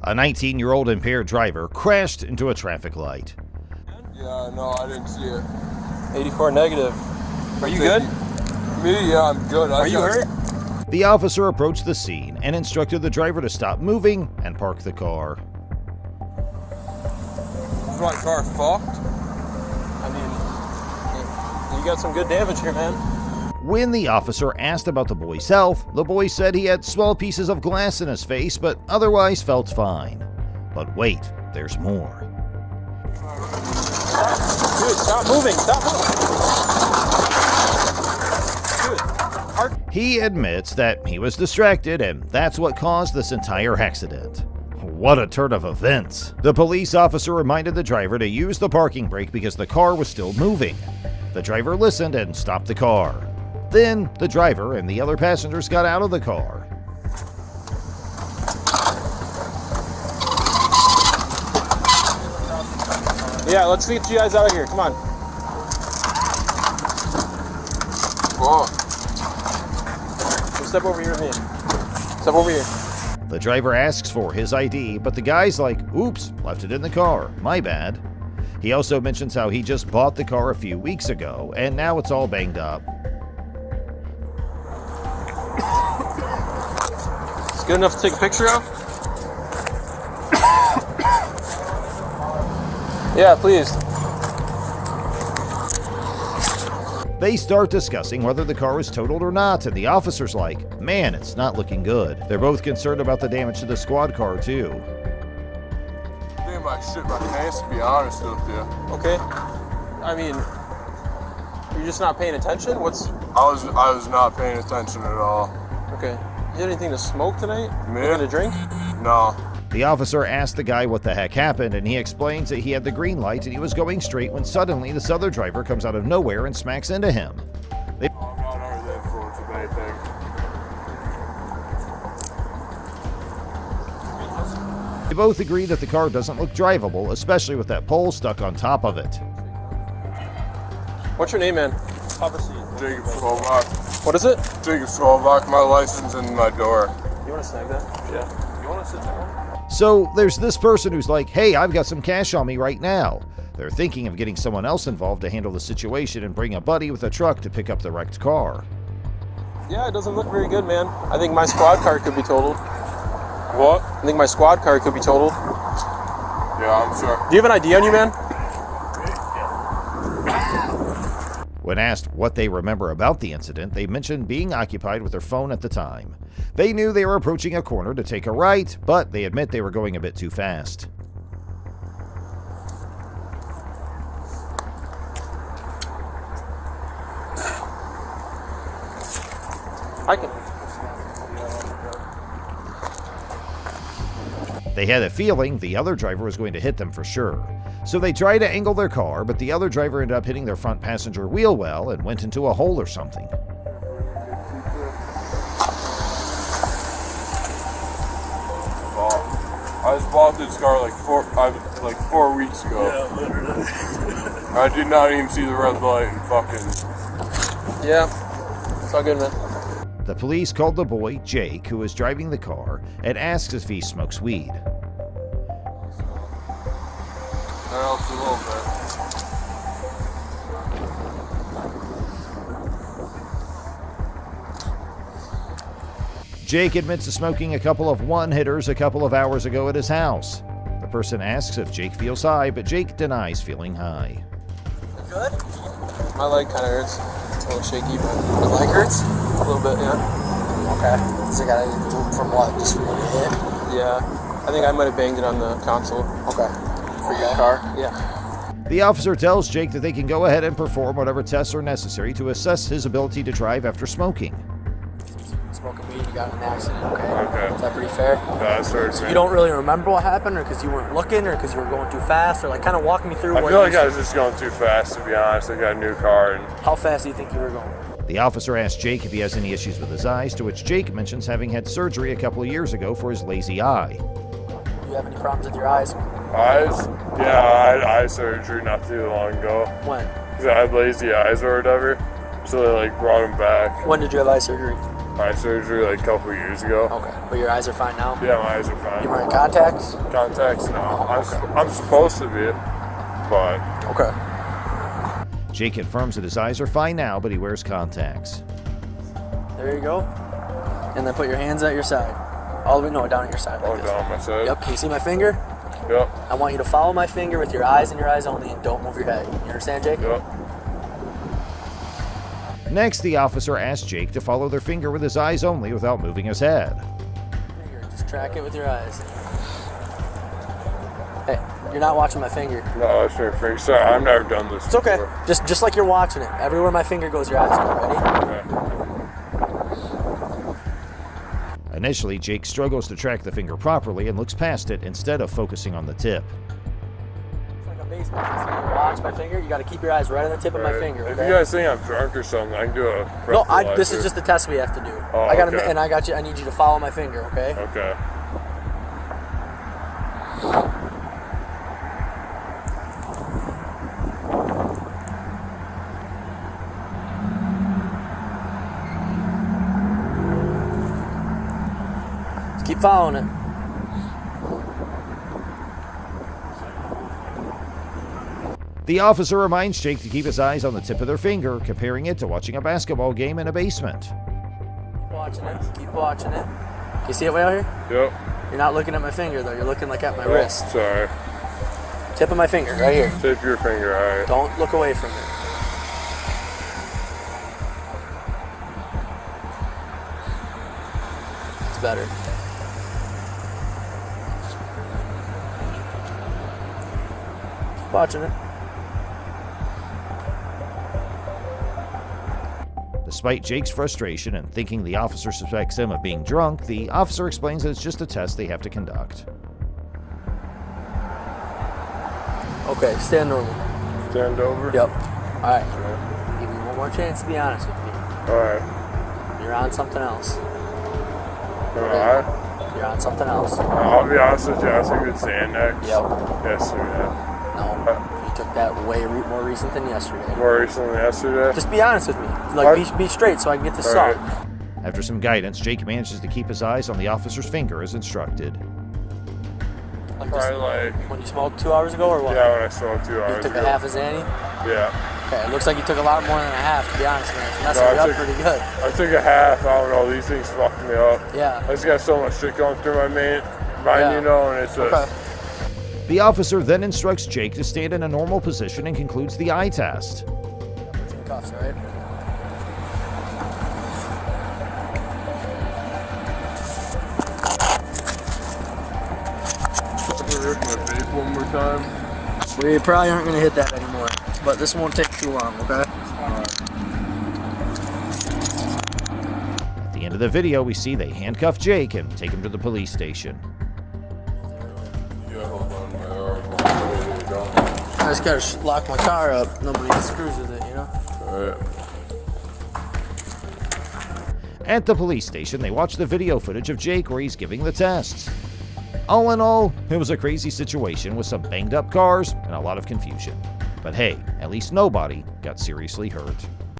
A 19-year-old impaired driver crashed into a traffic light. Yeah, no, I didn't see it. 84 negative. Are you good? Me, yeah, I'm good. Are you hurt? The officer approached the scene and instructed the driver to stop moving and park the car. Is my car fucked? I mean, you got some good damage here, man. When the officer asked about the boy's health, the boy said he had small pieces of glass in his face, but otherwise felt fine. But wait, there's more. Dude, stop moving, stop moving. Dude, He admits that he was distracted, and that's what caused this entire accident. What a turn of events. The police officer reminded the driver to use the parking brake because the car was still moving. The driver listened and stopped the car. Then, the driver and the other passengers got out of the car. Yeah, let's get you guys out of here. Come on. Whoa. So step over here with me. Step over here. The driver asks for his ID, but the guy's like, oops, left it in the car. My bad. He also mentions how he just bought the car a few weeks ago, and now it's all banged up. It's good enough to take a picture of? Yeah, please. They start discussing whether the car was totaled or not, and the officer's like, man, it's not looking good. They're both concerned about the damage to the squad car, too. I think I shit my pants, to be honest with you. Okay. I mean, you're just not paying attention? I was not paying attention at all. Okay. You had anything to smoke tonight? Me? Anything to drink? No. The officer asked the guy what the heck happened, and he explains that he had the green light and he was going straight when suddenly this other driver comes out of nowhere and smacks into him. I'm not under the influence of anything. They both agree that the car doesn't look drivable, especially with that pole stuck on top of it. What's your name, man? Jacob Slovak. What is it? Jacob Slovak, my license in my door. You want to snag that? Yeah. You want to sit down? So there's this person who's like, hey, I've got some cash on me right now. They're thinking of getting someone else involved to handle the situation and bring a buddy with a truck to pick up the wrecked car. Yeah, it doesn't look very good, man. I think my squad car could be totaled. What? I think my squad car could be totaled. Yeah, I'm sure. Do you have an ID on you, man? When asked what they remember about the incident, they mentioned being occupied with their phone at the time. They knew they were approaching a corner to take a right, but they admit they were going a bit too fast. I can. They had a feeling the other driver was going to hit them for sure. So they tried to angle their car, but the other driver ended up hitting their front passenger wheel well and went into a hole or something. I just bought this car like 4 weeks ago. Yeah, literally. I did not even see the red light and fucking... Yeah, it's all good, man. The police called the boy, Jake, who was driving the car, and asked if he smokes weed. That helps a little bit. Jake admits to smoking a couple of one-hitters a couple of hours ago at his house. The person asks if Jake feels high, but Jake denies feeling high. Good? My leg kind of hurts. It's a little shaky, but the leg hurts? A little bit, yeah. Okay. So you got anything from what? Just from when you hit? Yeah. I think I might have banged it on the console. Okay. For your car? Yeah. The officer tells Jake that they can go ahead and perform whatever tests are necessary to assess his ability to drive after smoking. Smoking weed, you got in an accident, okay? Okay. Is that pretty fair? That's hurt, So man. you don't really remember what happened, or because you weren't looking, or because you were going too fast, or like kind of walk me through I what feel you like I was just going too fast, to be honest. I got a new car and... How fast do you think you were going? The officer asks Jake if he has any issues with his eyes, to which Jake mentions having had surgery a couple of years ago for his lazy eye. Do you have any problems with your eyes? Eyes? Yeah, I had eye surgery not too long ago. When? Because I had lazy eyes or whatever. So they like brought them back. When did you have eye surgery? eye surgery like a couple years ago. Okay, but your eyes are fine now? Yeah, my eyes are fine. You wearing contacts? Contacts? No. I'm supposed to be, but... Okay. Jake confirms that his eyes are fine now, but he wears contacts. There you go. And then put your hands at your side. All the way, no, down at your side. Like Oh, this. down my side? Yep, can you see my finger? Yep. I want you to follow my finger with your eyes and your eyes only, and don't move your head. You understand, Jake? Yep. Next, the officer asks Jake to follow their finger with his eyes only without moving his head. Finger, just track it with your eyes. Hey, you're not watching my finger. No, that's your finger. Sorry, I've never done this It's okay. before. Just like you're watching it. Everywhere my finger goes, your eyes go. Ready? Okay. Initially, Jake struggles to track the finger properly and looks past it instead of focusing on the tip. It's like a baseball. So you watch my finger. You got to keep your eyes right on the tip of my finger. If Okay? you guys think I'm drunk or something, I can do a No, breathalyzer. this is just a test we have to do. Oh, I got okay. and I got you. I need you to follow my finger. Okay? Okay. Just keep following it. The officer reminds Jake to keep his eyes on the tip of their finger, comparing it to watching a basketball game in a basement. Keep watching it. Keep watching it. Can you see it way out here? Yep. You're not looking at my finger though. You're looking like at my Oh, wrist. Sorry. Tip of my finger, right here. Tip your finger, alright. Don't look away from it. It's better. Keep watching it. Despite Jake's frustration and thinking the officer suspects him of being drunk, the officer explains that it's just a test they have to conduct. Okay, stand normal. Stand over? Yep. Alright. Give me one more chance to be honest with me. Alright. You're on something else. Alright. You're on something else. I'll be honest with you, I was a good Xanax. Yep. Yes, sir, yeah. No. You took that way more recent than yesterday. More recently yesterday? Just be honest with me. Like, be straight so I can get this Alright. solved. After some guidance, Jake manages to keep his eyes on the officer's finger as instructed. Like just Probably like, when you smoked 2 hours ago or what? yeah, when I smoked 2 You hours took ago. a half of Zanny? Yeah. Okay, it looks like you took a lot more than a half, to be honest, man. It's messing No, I me up took- pretty good. I took a half, I don't know, these things fucked me up. Yeah. I just got so much shit going through my mind, Yeah. you know, and it's just... Okay. The officer then instructs Jake to stand in a normal position and concludes the eye test. Put you in cuffs, all right? Rip my vape one more time. We probably aren't going to hit that anymore, but this won't take too long, okay? At the end of the video, we see they handcuff Jake and take him to the police station. Yeah, hold on, my arm. There you go. I just got to lock my car up. Nobody screws with it, you know? Alright. At the police station, they watch the video footage of Jake where he's giving the tests. All in all, it was a crazy situation with some banged up cars and a lot of confusion. But hey, at least nobody got seriously hurt.